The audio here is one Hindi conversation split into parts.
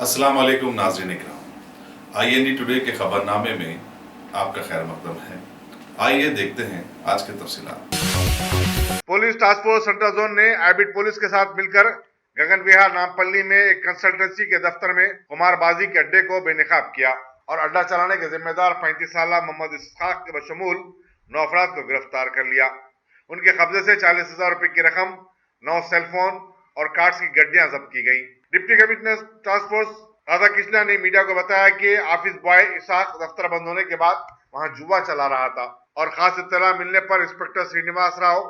अस्सलाम वालेकुम नाज़रीन इकराम, IND टुडे के खबरनामे में आपका खैर मकदम है। आइए देखते हैं आज के तफसीलात। Police task force central zone ने आईबिट पुलिस के साथ मिलकर गगन विहार नामपल्ली में एक कंसल्टेंसी के दफ्तर में कुमारबाजी के अड्डे को बेनकाब किया और अड्डा चलाने के जिम्मेदार 35 साल मोहम्मद इसहाक के बशमूल 9 अफराद को गिरफ्तार कर लिया। उनके कब्जे से 40,000 रुपए की रकम, 9 सेलफोन और कार्ड्स की गड्डियां जब्त की गयी। Deputy commissioner task force Radha Krishna ने मीडिया को बताया कि ऑफिस बॉय इसहाक दफ्तर बंद होने के बाद वहां जुआ चला रहा था और खास इत्तला मिलने पर inspector Srinivas Rao,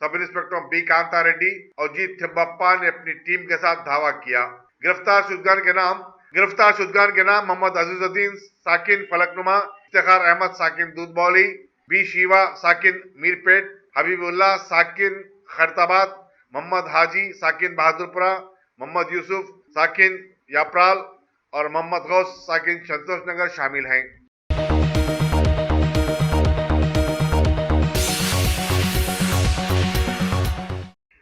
sub inspector B Kanta Reddy और जी थिब्बप्पा ने अपनी टीम के साथ धावा किया। गिरफ्तार शुदगान के नाम मोहम्मद अजीजुद्दीन साकिन फलकनुमा, इफ्तिखार अहमद साकिन दूधबौली, बी शिवा साकिन मीरपेट, हबीबुल्लाह साकिन खैरताबाद, मोहम्मद हाजी साकिन बहादुरपुरा, मोहम्मद यूसुफ साकिन याप्राल और मोहम्मद गौस साकिन संतोष नगर शामिल हैं।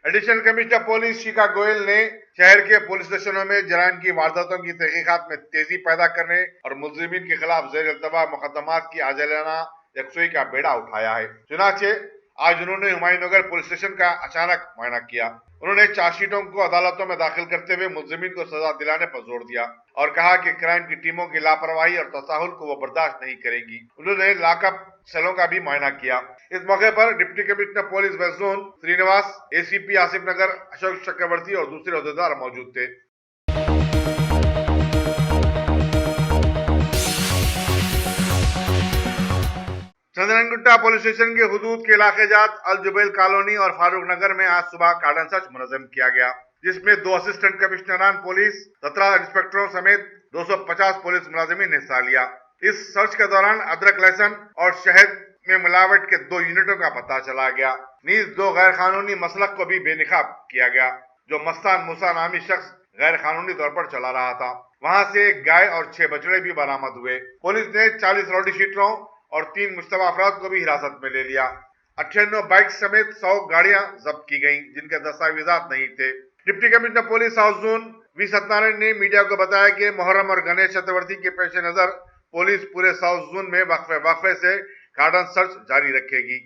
एडिशनल कमिश्नर पुलिस शिखा गोयल ने शहर के पुलिस स्टेशनों में जराइम की वारदातों की तहकीकात में तेजी पैदा करने और मुलजिमीन के खिलाफ ज़ेर इल्तवा मुकदमात की आजिलाना यकसुई का बेड़ा उठाया है। चुनाचे आज उन्होंने हुमायूनगर पुलिस स्टेशन का अचानक मुआयना किया। उन्होंने चार्जशीटों को अदालतों में दाखिल करते हुए मुलजिमीन को सजा दिलाने पर जोर दिया और कहा कि क्राइम की टीमों की लापरवाही और तसाहुल को वो बर्दाश्त नहीं करेंगी। उन्होंने लॉकअप सेलों का भी मुआयना किया। इस मौके पर deputy commissioner police west zone Srinivas, ACP Asif Nagar Ashok Chakravarthi और दूसरे अहदेदार मौजूद थे। चंद्रनगुट्टा पुलिस स्टेशन के हुदूद के इलाके जात अल जुबैल कॉलोनी और फारूक नगर में आज सुबह कार्डन सर्च मुनज़्ज़म किया गया, जिसमें 2 असिस्टेंट कमिश्नरान पुलिस, 17 इंस्पेक्टरों समेत 250 पुलिस मुलाजिमीन ने हिस्सा लिया। इस सर्च के दौरान अदरक, लहसुन और शहद में मिलावट के 2 यूनिटों का पता चला गया। नीज 2 गैर कानूनी मसलक को भी बेनकाब किया गया, जो मस्तान मूसा नामी शख्स गैर कानूनी तौर पर चला रहा था। वहां से एक गाय और 6 बछड़े भी बरामद हुए। पुलिस ने 40 रौडी शीटरों और 3 मुश्तबा अफराद को भी हिरासत में ले लिया। 98 बाइक समेत 100 गाड़ियां जब्त की गईं, जिनके दस्तावेजात नहीं थे। Deputy commissioner police south zone V Satyanarayana ने मीडिया को बताया कि मुहर्रम और गणेश चतुर्थी के पेश नजर पुलिस पूरे साउथ जोन में वक्फे से कार्डन सर्च जारी रखेगी।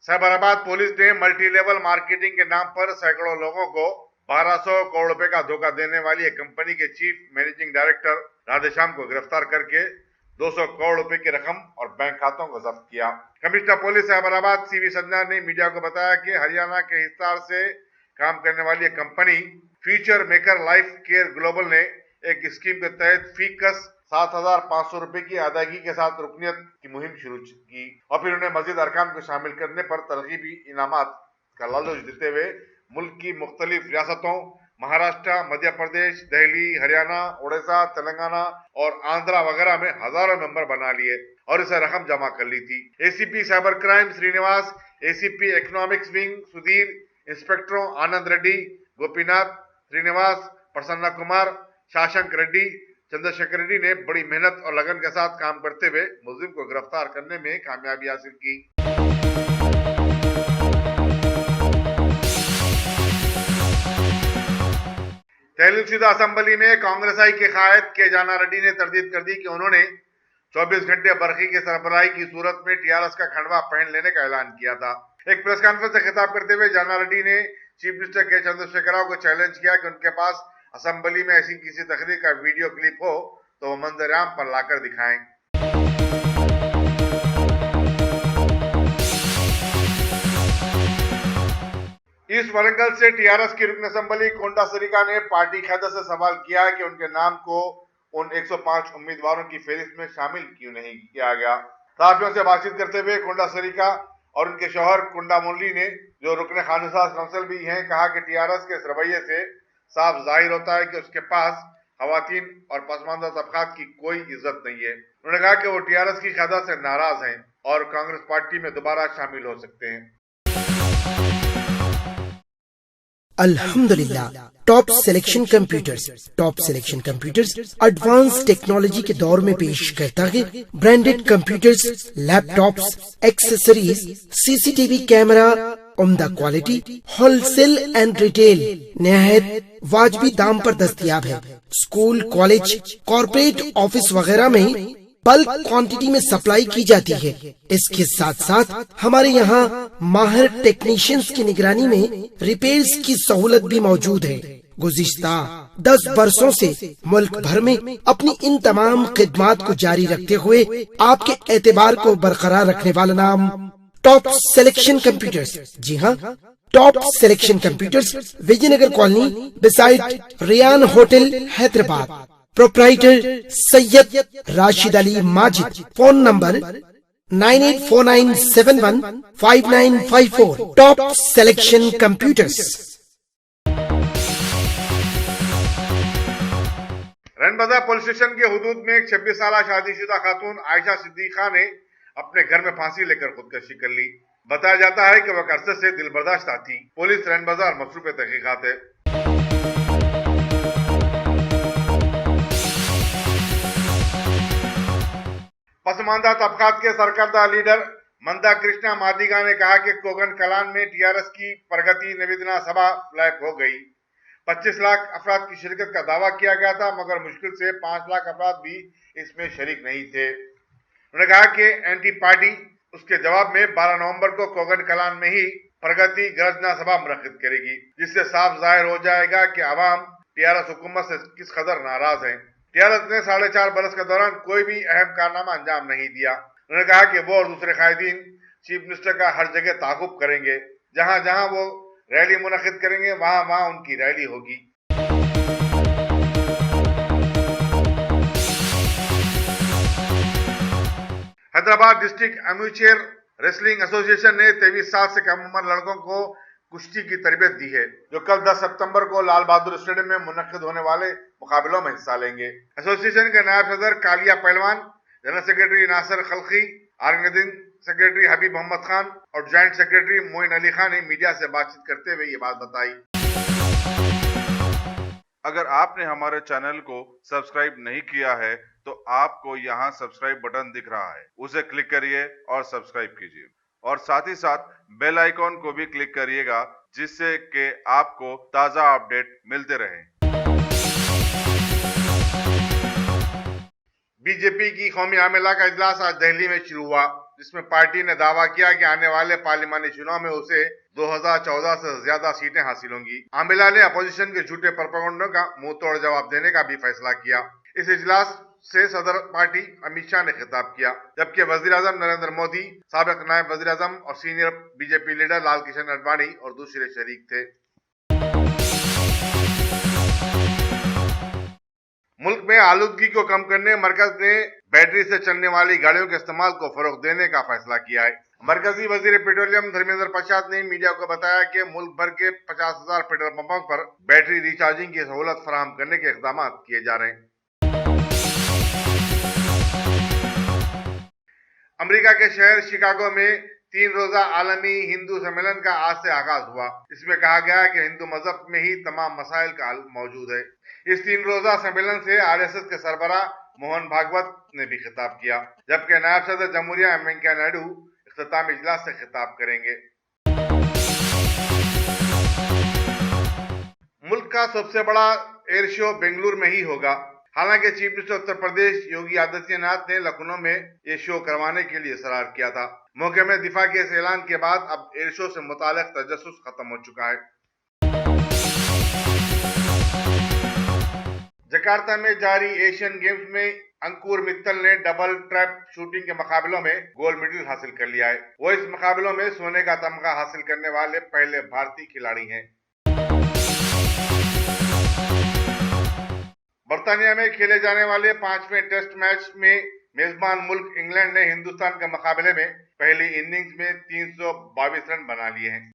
साइबराबाद पुलिस ने मल्टी लेवल मार्केटिंग के नाम पर सैकड़ों लोगों को 1200 करोड़ रुपए का धोखा देने वाली एक कंपनी के चीफ मैनेजिंग डायरेक्टर राधेश्याम को गिरफ्तार करके 200 करोड़ रुपए की रकम और बैंक खातों को जब्त किया। Commissioner police Cyberabad CV Sanjana ने मीडिया को बताया कि हरियाणा के हिसार से काम करने वाली एक company future maker life care global ने एक स्कीम के तहत फीकस 7,500 रुपए की अदायगी के साथ रुकनियत की मुहिम शुरू की और फिर उन्हें मजीद अरकान को शामिल करने पर तरगीबी इनामात का लालच देते हुए मुल्क की मुख्तलिफ रियासतों महाराष्ट्र, मध्य प्रदेश, दिल्ली, हरियाणा, उड़ीसा, तेलंगाना और आंध्रा वगैरह में हजारों मेंबर बना लिए और इसे रकम जमा कर ली थी। ACP cyber crime Srinivas, ACP economics wing Sudhir, इंस्पेक्टरों आनंद रेड्डी, गोपीनाथ श्रीनिवास, प्रसन्ना कुमार, शाशंक रेड्डी, चंद्रशेखर रेड्डी ने बड़ी मेहनत और लगन के साथ काम करते हुए मुलजिम को गिरफ्तार करने में कामयाबी हासिल की। तहलीलशुदा असेंबली में कांग्रेसाई के कायद के जाना रेड्डी ने तरदीद कर दी कि उन्होंने 24 घंटे बरखी के सरबराही की सूरत में TRS का खंडवा पहन लेने का ऐलान किया था। एक प्रेस कॉन्फ्रेंस से खिताब करते हुए जाना रेड्डी ने चीफ मिनिस्टर के चंद्रशेखर राव को चैलेंज किया कि उनके पास असेंबली में ऐसी किसी तकरीर का वीडियो क्लिप हो तो वो मंजर-ए-आम पर लाकर दिखाएं। ईस्ट वरंगल से TRS की रुकन असेंबली कोंडा सरीका ने पार्टी क़यादत से सवाल किया कि उनके नाम को उन 105 उम्मीदवारों की फहरिस्त में शामिल क्यों नहीं किया गया। सहाफियों से बातचीत करते हुए कोंडा सरीका और उनके शौहर कुंडा मुरली ने, जो रुकन खानसाज काउंसिल भी हैं, कहा कि TRS के इस रवैये से साफ जाहिर होता है कि उसके पास खवातीन और पसमानदा तबकात की कोई इज्जत नहीं है। उन्होंने कहा कि वो TRS की क़यादत से नाराज हैं और कांग्रेस पार्टी में दोबारा शामिल हो सकते हैं। अल्हम्दुलिल्लाह, top selection computers advance technology के दौर में पेश करता है branded computers, laptops, accessories, CCTV camera, उम्दा क्वालिटी, होलसेल एंड रिटेल निहायत वाजबी दाम पर दस्तयाब है। स्कूल, कॉलेज, कॉर्पोरेट ऑफिस वगैरह में बल्क क्वांटिटी में सप्लाई की जाती है। इसके साथ साथ हमारे यहाँ माहिर टेक्नीशियंस की निगरानी में रिपेयर्स की सहूलत भी मौजूद है। गुज़िश्ता 10 बरसों से मुल्क भर में अपनी इन तमाम खिदमात को जारी रखते हुए आपके एतबार को बरकरार रखने वाला नाम टॉप सिलेक्शन कंप्यूटर्स। जी हाँ, top selection computers, Vijayanagar colony beside Riyan hotel, Hyderabad. Proprietor Syed Rashid Ali Majid. Phone number 9849715954। Top selection computers. रनबाजा पुलिस स्टेशन के हुदूद में एक 26 साल शादीशुदा खातून आयशा सिद्दीका ने अपने घर में फांसी लेकर खुदकशी कर ली। बताया जाता है कि वह अरसे से दिलबर्दाश्त थी। पुलिस रनबाजा और मसरूफ तहकीकात है। पसमानदा तबकात के सरकर्दा लीडर मंदा कृष्णा मादिगा ने कहा कि कोगन कलान में टीआरएस की प्रगति निवेदना सभा फ्लैप हो गई। 25 लाख अफराद की शिरकत का दावा किया गया था, मगर मुश्किल से 5 लाख अफराद भी इसमें शरीक नहीं थे। उन्होंने कहा कि एंटी पार्टी उसके जवाब में 12 नवंबर को कोगन कलान में ही प्रगति गर्जना सभा मुनक्किद करेगी, जिससे साफ जाहिर हो जाएगा कि अवाम टीआरएस हुकूमत से किस कदर नाराज है। टीआरएस ने 4.5 बरस के दौरान कोई भी अहम कारनामा अंजाम नहीं दिया। उन्होंने कहा कि वो और दूसरे कायदीन चीफ मिनिस्टर का हर जगह ताकुब करेंगे। जहां जहां वो रैली मुनक्किद करेंगे वहां वहां उनकी रैली होगी। Hyderabad district amateur wrestling association ने 23 साल से कम उम्र लड़कों को कुश्ती की तरबियत दी है, जो कल 10 सितंबर को लाल बहादुर स्टेडियम में मुनक्किद होने वाले मुकाबलों में हिस्सा लेंगे। एसोसिएशन के नायब सदर कालिया पहलवान, जनरल सेक्रेटरी नासिर खलकी, ऑर्गेनाइजिंग सेक्रेटरी हबीब मोहम्मद खान और ज्वाइंट सेक्रेटरी मोइन अली खान ने मीडिया से बातचीत करते हुए ये बात बताई। अगर आपने हमारे चैनल को सब्सक्राइब नहीं किया है तो आपको यहाँ सब्सक्राइब बटन दिख रहा है, उसे क्लिक करिए और सब्सक्राइब कीजिए, और साथ ही साथ बेल आइकॉन को भी क्लिक करिएगा, जिससे कि आपको ताज़ा अपडेट मिलते रहें। बीजेपी की कौमी आमिला का इजलास आज दिल्ली में शुरू हुआ, जिसमें पार्टी ने दावा किया कि आने वाले पार्लिमानी चुनाव में उसे 2014 से ज्यादा सीटें हासिल होंगी। आमिला ने अपोजिशन के झूठे प्रोपेगेंडा का मुंह तोड़ जवाब देने का भी फैसला किया। इस इजलास से सदर पार्टी अमित शाह ने खिताब किया, जबकि वजीर आजम नरेंद्र मोदी, साबिक नायब वजीर आजम और senior BJP leader Lal Krishna Advani और दूसरे शरीक थे। मुल्क में आलूदगी को कम करने मरकज ने बैटरी से चलने वाली गाड़ियों के इस्तेमाल को फरोग देने का फैसला किया है। मरकजी वजीर पेट्रोलियम धर्मेंद्र प्रसाद ने मीडिया को बताया कि मुल्क भर के 50,000 पेट्रोल पंपों पर बैटरी रिचार्जिंग की सहूलत फराहम करने के इकदाम किए जा रहे हैं। अमेरिका के शहर शिकागो में 3 रोजा आलमी हिंदू सम्मेलन का आज से आगाज हुआ। इसमें कहा गया है कि हिंदू मजहब में ही तमाम मसाइल का हल मौजूद है। इस 3 रोजा सम्मेलन से आरएसएस के सरबराह मोहन भागवत ने भी खिताब किया, जबकि नायब सदर जमहूरिया वेंकैया नायडू इख्तितामी इजलास से खिताब करेंगे। मुल्क का सबसे बड़ा एयर शो बेंगलुरु में ही होगा। हालांकि चीफ मिनिस्टर उत्तर प्रदेश योगी आदित्यनाथ ने लखनऊ में ये शो करवाने के लिए इसरार किया था। मौके में दिफा के इस ऐलान के बाद अब एयर शो से मुताल्लिक तजस्सुस खत्म हो चुका है। जकार्ता में जारी एशियन गेम्स में अंकुर मित्तल ने डबल ट्रैप शूटिंग के मुकाबलों में गोल्ड मेडल हासिल कर लिया है। वो इस मुकाबलों में सोने का तमगा हासिल करने वाले पहले भारतीय खिलाड़ी हैं। बर्तानिया में खेले जाने वाले 5वें टेस्ट मैच में मेजबान मुल्क इंग्लैंड ने हिंदुस्तान के मुकाबले में पहली इनिंग्स में 322 रन बना लिए हैं।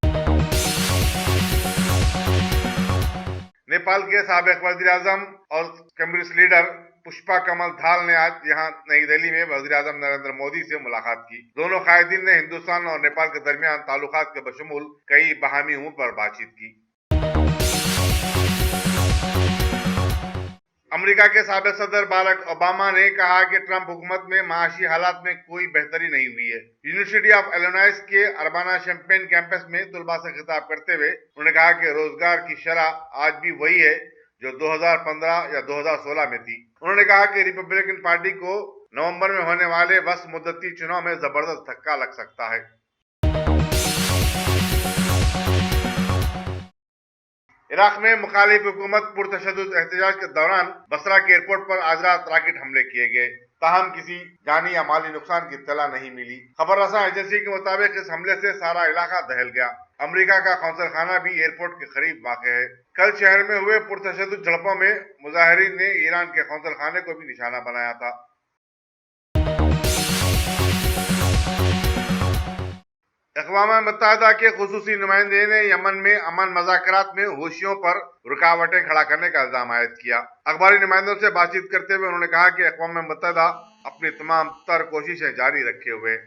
नेपाल के साबिक वजीर आजम और कम्युनिस्ट लीडर पुष्पा कमल धाल ने आज यहां नई दिल्ली में वजीर आजम नरेंद्र मोदी से मुलाकात की। दोनों कायदीन ने हिंदुस्तान और नेपाल के दरमियान ताल्लुकात के बशमूल कई बाहमी उमूर पर बातचीत की। अमेरिका के साबिक सदर बाराक ओबामा ने कहा कि ट्रंप हुकूमत में माशी हालात में कोई बेहतरी नहीं हुई है। यूनिवर्सिटी ऑफ इलिनॉइस के अर्बाना शैम्पेन कैंपस में तलबा से खिताब करते हुए उन्होंने कहा कि रोजगार की शरह आज भी वही है जो 2015 या 2016 में थी। उन्होंने कहा कि रिपब्लिकन पार्टी को नवंबर में होने वाले वस्त मुद्दती चुनाव में जबरदस्त धक्का लग सकता है। इराक में मुखालिफ हुकूमत पुरतशद्दुद एहतजाज के दौरान बसरा के एयरपोर्ट पर आज रात रॉकेट हमले किए गए। ताहम किसी जानी या माली नुकसान की इत्तला नहीं मिली। खबर रसा एजेंसी के मुताबिक इस हमले से सारा इलाका दहल गया। अमेरिका का कौंसल खाना भी एयरपोर्ट के करीब वाक़ है। कल शहर में हुए पुरतशद्दुद झड़पों में मुजाहिरीन ने ईरान के कौंसल खाने को भी निशाना बनाया था। अक़वाम मुत्तहिदा के खुसूसी नुमाइंदे ने यमन में अमन मुज़ाकरात में हूथियों पर रुकावटें खड़ा करने का इल्जाम आयद किया। अखबारी नुमाइंदों से बातचीत करते हुए उन्होंने कहा कि अक़वाम मुत्तहिदा अपनी तमाम तर कोशिशें जारी रखे हुए।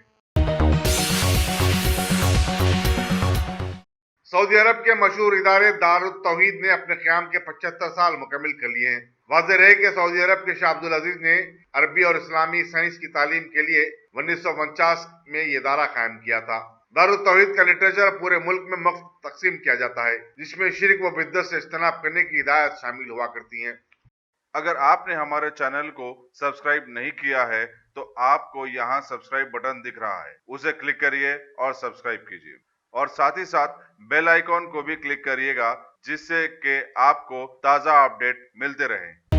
सऊदी अरब के मशहूर इदारे दारुत तौहीद ने अपने क़याम के 75 साल मुकम्मिल कर लिए हैं। वाज़ेह रहे कि सऊदी अरब के शाह अब्दुल अजीज ने अरबी और इस्लामी साइंस की तालीम के लिए 1949 में ये इदारा कायम किया था। दारुत तौहीद का लिटरेचर पूरे मुल्क में मुफ्त तकसीम किया जाता है, जिसमें शिर्क व बिद्दत से इज्तनाब करने की हिदायत शामिल हुआ करती है। अगर आपने हमारे चैनल को सब्सक्राइब नहीं किया है तो आपको यहाँ सब्सक्राइब बटन दिख रहा है, उसे क्लिक करिए और सब्सक्राइब कीजिए और साथ ही साथ बेल आइकॉन को भी क्लिक करिएगा, जिससे कि आपको ताज़ा अपडेट मिलते रहें।